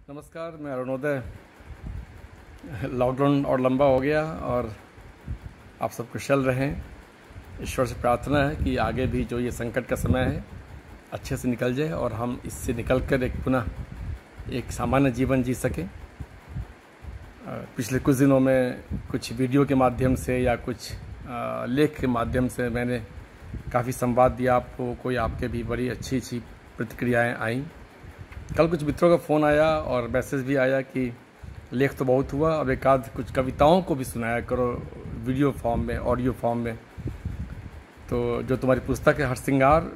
नमस्कार, मैं अरुणोदय। लॉकडाउन और लंबा हो गया और आप सब कुशल रहें। ईश्वर से प्रार्थना है कि आगे भी जो ये संकट का समय है अच्छे से निकल जाए और हम इससे निकल कर पुनः एक सामान्य जीवन जी सकें। पिछले कुछ दिनों में कुछ वीडियो के माध्यम से या कुछ लेख के माध्यम से मैंने काफ़ी संवाद दिया आपको, कोई आपके भी बड़ी अच्छी प्रतिक्रियाएं आईं। कल कुछ मित्रों का फ़ोन आया और मैसेज भी आया कि लेख तो बहुत हुआ, अब एक आध कुछ कविताओं को भी सुनाया करो वीडियो फॉर्म में, ऑडियो फॉर्म में। तो जो तुम्हारी पुस्तक है हरसिंगार,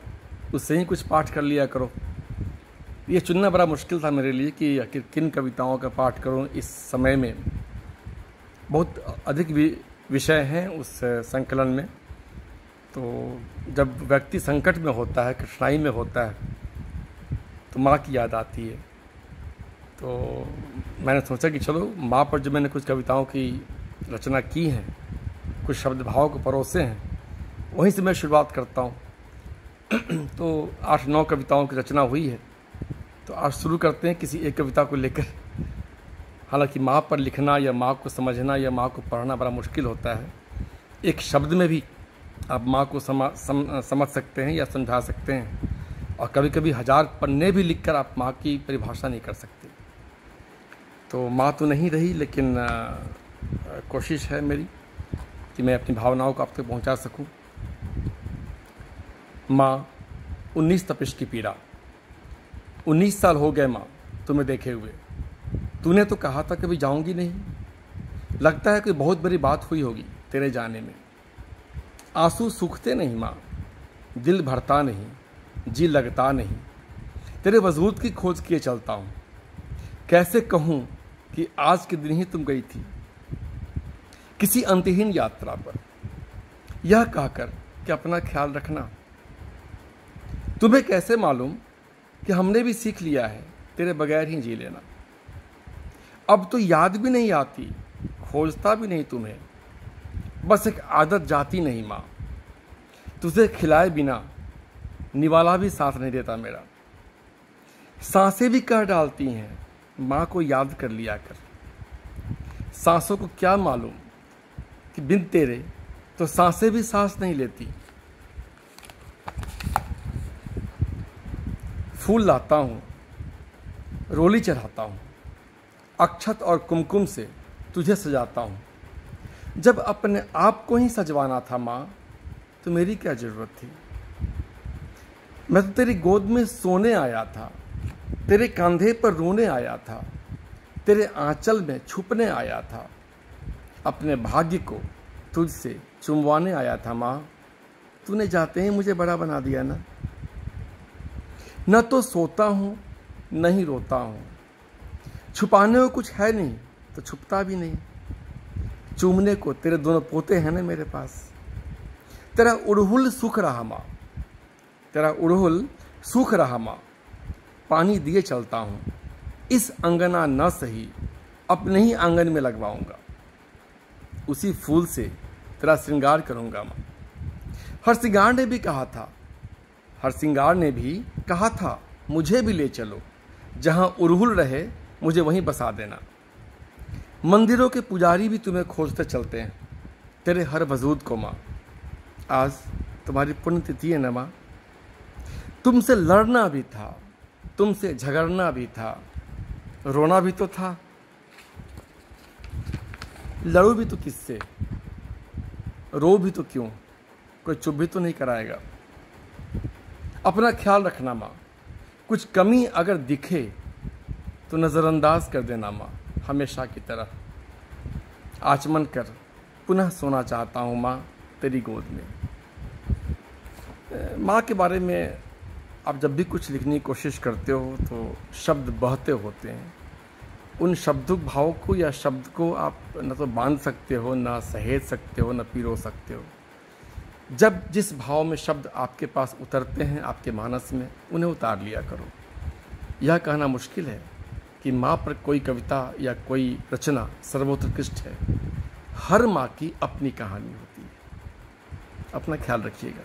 उससे ही कुछ पाठ कर लिया करो। ये चुनना बड़ा मुश्किल था मेरे लिए कि किन कविताओं का पाठ करूं इस समय में। बहुत अधिक विषय हैं उस संकलन में। तो जब व्यक्ति संकट में होता है, कठिनाई में होता है, तो माँ की याद आती है। तो मैंने सोचा कि चलो माँ पर जो मैंने कुछ कविताओं की रचना की है, कुछ शब्द भाव को परोसे हैं, वहीं से मैं शुरुआत करता हूँ। तो 8-9 कविताओं की रचना हुई है। तो आज शुरू करते हैं किसी एक कविता को लेकर। हालांकि माँ पर लिखना या माँ को समझना या माँ को पढ़ना बड़ा मुश्किल होता है। एक शब्द में भी आप माँ को समझ सकते हैं या समझा सकते हैं, और कभी कभी 1000 पन्ने भी लिखकर आप माँ की परिभाषा नहीं कर सकते। तो माँ तो नहीं रही, लेकिन कोशिश है मेरी कि मैं अपनी भावनाओं को आप तक पहुँचा सकूँ। माँ, 19 तपिश की पीड़ा। 19 साल हो गए माँ तुम्हें देखे हुए। तूने तो कहा था कभी जाऊँगी नहीं। लगता है कोई बहुत बड़ी बात हुई होगी तेरे जाने में। आंसू सूखते नहीं माँ, दिल भरता नहीं, जी लगता नहीं। तेरे वजूद की खोज किए चलता हूँ। कैसे कहूँ कि आज के दिन ही तुम गई थी किसी अंतहीन यात्रा पर, यह कहकर कि अपना ख्याल रखना। तुम्हें कैसे मालूम कि हमने भी सीख लिया है तेरे बगैर ही जी लेना। अब तो याद भी नहीं आती, खोजता भी नहीं तुम्हें, बस एक आदत जाती नहीं माँ। तुझे खिलाए बिना निवाला भी साथ नहीं देता मेरा। सांसें भी कह डालती हैं माँ को याद कर लिया कर। सांसों को क्या मालूम कि बिन तेरे तो सांसें भी सांस नहीं लेती। फूल लाता हूँ, रोली चढ़ाता हूँ, अक्षत और कुमकुम से तुझे सजाता हूँ। जब अपने आप को ही सजवाना था माँ, तो मेरी क्या जरूरत थी। मैं तो तेरी गोद में सोने आया था, तेरे कंधे पर रोने आया था, तेरे आंचल में छुपने आया था। अपने भाग्य को तुझसे चुमवाने आया था माँ। तूने जाते ही मुझे बड़ा बना दिया ना। न तो सोता हूँ न ही रोता हूँ। छुपाने को कुछ है नहीं तो छुपता भी नहीं। चूमने को तेरे दोनों पोते हैं ना मेरे पास। तेरा उड़हुल सूख रहा माँ, तेरा उड़हुल सूख रहा माँ। पानी दिए चलता हूँ, इस अंगना न सही अपने ही आंगन में लगवाऊंगा। उसी फूल से तेरा श्रृंगार करूंगा माँ। हरसिंगार ने भी कहा था, हरसिंगार ने भी कहा था, मुझे भी ले चलो, जहां उड़हुल रहे मुझे वहीं बसा देना। मंदिरों के पुजारी भी तुम्हें खोजते चलते हैं, तेरे हर वजूद को माँ। आज तुम्हारी पुण्यतिथि है न माँ। तुमसे लड़ना भी था, तुमसे झगड़ना भी था, रोना भी तो था। लड़ू भी तो किससे, रो भी तो क्यों, कोई चुप भी तो नहीं कराएगा। अपना ख्याल रखना माँ। कुछ कमी अगर दिखे तो नज़रअंदाज कर देना माँ, हमेशा की तरह। आचमन कर पुनः सोना चाहता हूँ माँ तेरी गोद में। माँ के बारे में आप जब भी कुछ लिखने की कोशिश करते हो तो शब्द बहते होते हैं। उन शब्दों भाव को या शब्द को आप न तो बांध सकते हो, ना सहेज सकते हो, ना पिरो सकते हो। जब जिस भाव में शब्द आपके पास उतरते हैं आपके मानस में, उन्हें उतार लिया करो। यह कहना मुश्किल है कि माँ पर कोई कविता या कोई रचना सर्वोत्कृष्ट है। हर माँ की अपनी कहानी होती है। अपना ख्याल रखिएगा।